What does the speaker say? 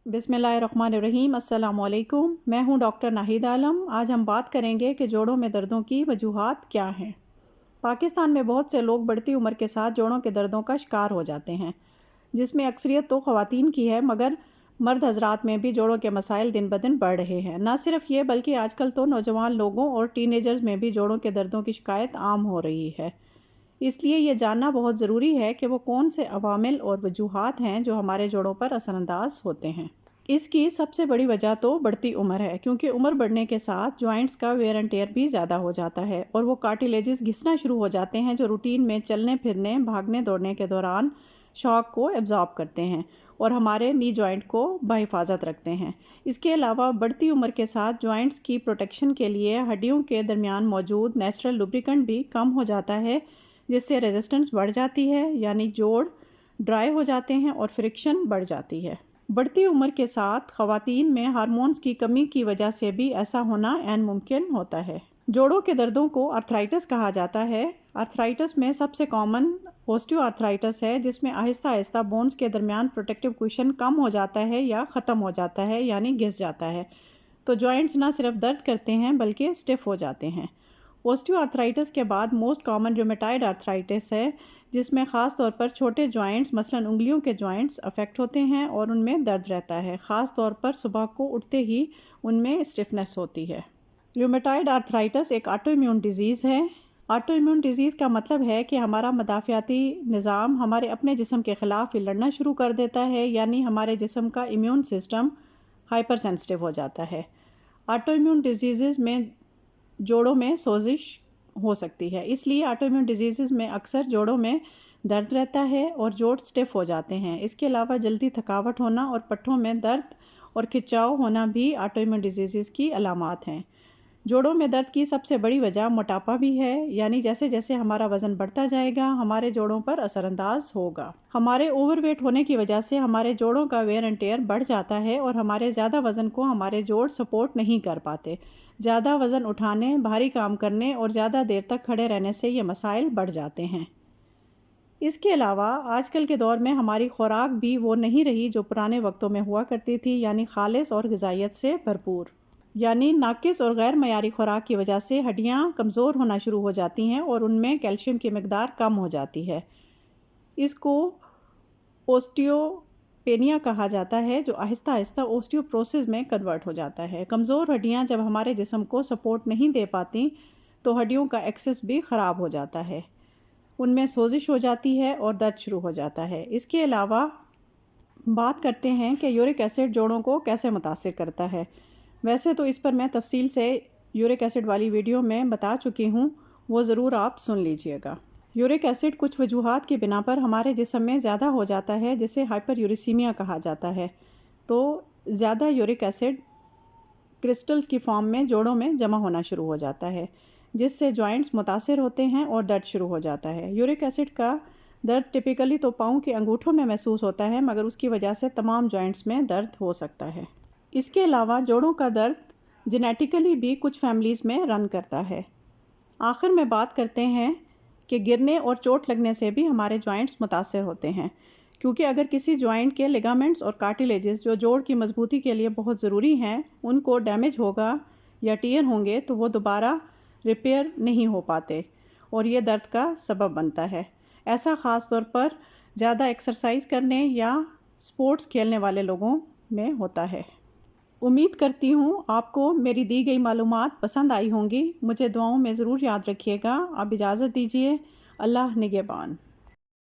बिस्मिल्लाहिर्रहमानिर्रहीम। अस्सलाम वालेकुम। मैं हूं डॉक्टर नाहिद आलम। आज हम बात करेंगे कि जोड़ों में दर्दों की वजूहात क्या हैं। पाकिस्तान में बहुत से लोग बढ़ती उम्र के साथ जोड़ों के दर्दों का शिकार हो जाते हैं, जिसमें अक्सरियत तो ख़वातीन की है, मगर मर्द हजरात में भी जोड़ों के मसाइल दिन ब दिन बढ़ रहे हैं। न सिर्फ ये बल्कि आजकल तो नौजवान लोगों और टीनेजर्स में भी जोड़ों के दर्दों की शिकायत आम हो रही है। इसलिए ये जानना बहुत ज़रूरी है कि वो कौन से अवामिल और वजूहात हैं जो हमारे जोड़ों पर असरअंदाज होते हैं। इसकी सबसे बड़ी वजह तो बढ़ती उम्र है, क्योंकि उम्र बढ़ने के साथ जॉइंट्स का वेयर एंड टेयर भी ज़्यादा हो जाता है और वो कार्टिलेजेस घिसना शुरू हो जाते हैं, जो रूटीन में चलने फिरने भागने दौड़ने के दौरान शॉक को एब्जॉर्ब करते हैं और हमारे नी जॉइंट को बहिफाजत रखते हैं। इसके अलावा बढ़ती उम्र के साथ जॉइंट्स की प्रोटेक्शन के लिए हड्डियों के दरमियान मौजूद नेचुरल लुब्रिकेंट भी कम हो जाता है, जिससे रेजिस्टेंस बढ़ जाती है, यानी जोड़ ड्राई हो जाते हैं और फ्रिक्शन बढ़ जाती है। बढ़ती उम्र के साथ ख़वातीन में हार्मोन्स की कमी की वजह से भी ऐसा होना ऐन मुमकिन होता है। जोड़ों के दर्दों को आर्थराइटिस कहा जाता है। आर्थराइटिस में सबसे कॉमन ऑस्टियोआर्थराइटिस है, जिसमें आहिस्ता आहिस्ता बोन्स के दरमियान प्रोटेक्टिव कुशन कम हो जाता है या ख़त्म हो जाता है, यानी घिस जाता है। तो जॉइंट्स ना सिर्फ दर्द करते हैं बल्कि स्टिफ हो जाते हैं। ऑस्टियोआर्थराइटिस के बाद मोस्ट कॉमन रूमेटॉइड आर्थराइटिस है, जिसमें ख़ास तौर पर छोटे जॉइंट्स मसलन उंगलियों के जॉइंट्स अफेक्ट होते हैं और उनमें दर्द रहता है। ख़ास तौर पर सुबह को उठते ही उनमें स्टिफनेस होती है। रूमेटॉइड आर्थराइटिस एक ऑटो इम्यून डिज़ीज़ है। ऑटो इम्यून डिज़ीज़ का मतलब है कि हमारा मदाफ़ियाती निज़ाम हमारे अपने जिस्म के ख़िलाफ़ लड़ना शुरू कर देता है, यानी हमारे जिस्म का इम्यून सिस्टम हाइपर सेंसिटिव हो जाता है। ऑटो इम्यून डिजीज़ में जोड़ों में सोजिश हो सकती है, इसलिए ऑटो इम्यून डिजीज़ में अक्सर जोड़ों में दर्द रहता है और जोड़ स्टिफ हो जाते हैं। इसके अलावा जल्दी थकावट होना और पट्ठों में दर्द और खिंचाव होना भी ऑटो इम्यून डिजीज़ की अलामात हैं। जोड़ों में दर्द की सबसे बड़ी वजह मोटापा भी है, यानी जैसे जैसे हमारा वज़न बढ़ता जाएगा हमारे जोड़ों पर असरअंदाज होगा। हमारे ओवरवेट होने की वजह से हमारे जोड़ों का वेयर एंड टेयर बढ़ जाता है और हमारे ज़्यादा वज़न को हमारे जोड़ सपोर्ट नहीं कर पाते। ज़्यादा वज़न उठाने, भारी काम करने और ज़्यादा देर तक खड़े रहने से ये मसाइल बढ़ जाते हैं। इसके अलावा आजकल के दौर में हमारी खुराक भी वो नहीं रही जो पुराने वक्तों में हुआ करती थी, यानी खालिस और ग़िज़ाइयत से भरपूर। यानी नाकिस और गैर मयारी खुराक की वजह से हड्डियाँ कमज़ोर होना शुरू हो जाती हैं और उनमें कैल्शियम की मिकदार कम हो जाती है। इसको ओस्टियोपेनिया कहा जाता है, जो आहिस्ता आहिस्ता ओस्टियोप्रोसिस में कन्वर्ट हो जाता है। कमज़ोर हड्डियाँ जब हमारे जिस्म को सपोर्ट नहीं दे पाती तो हड्डियों का एक्सेस भी ख़राब हो जाता है, उनमें सोजिश हो जाती है और दर्द शुरू हो जाता है। इसके अलावा बात करते हैं कि यूरिक एसिड जोड़ों को कैसे मुतासिर करता है। वैसे तो इस पर मैं तफसील से यूरिक एसिड वाली वीडियो में बता चुकी हूँ, वो ज़रूर आप सुन लीजिएगा। यूरिक एसिड कुछ वजूहात की बिना पर हमारे जिस्म में ज़्यादा हो जाता है, जिसे हाइपर यूरिसीमिया कहा जाता है। तो ज़्यादा यूरिक एसिड क्रिस्टल्स की फॉर्म में जोड़ों में जमा होना शुरू हो जाता है, जिससे जॉइंट्स मुतासिर होते हैं और दर्द शुरू हो जाता है। यूरिक एसिड का दर्द टिपिकली तो पाँव के अंगूठों में महसूस होता है, मगर उसकी वजह से तमाम जॉइंट्स में दर्द हो सकता है। इसके अलावा जोड़ों का दर्द जेनेटिकली भी कुछ फैमिलीज़ में रन करता है। आखिर में बात करते हैं कि गिरने और चोट लगने से भी हमारे जॉइंट्स मुतासर होते हैं, क्योंकि अगर किसी जॉइंट के लिगामेंट्स और कार्टिलेजेस जो जोड़ की मजबूती के लिए बहुत ज़रूरी हैं उनको डैमेज होगा या टियर होंगे तो वो दोबारा रिपेयर नहीं हो पाते और ये दर्द का सबब बनता है। ऐसा ख़ास तौर पर ज़्यादा एक्सरसाइज करने या स्पोर्ट्स खेलने वाले लोगों में होता है। उम्मीद करती हूँ आपको मेरी दी गई मालूमात पसंद आई होंगी। मुझे दुआओं में ज़रूर याद रखिएगा। आप इजाज़त दीजिए। अल्लाह निगहबान।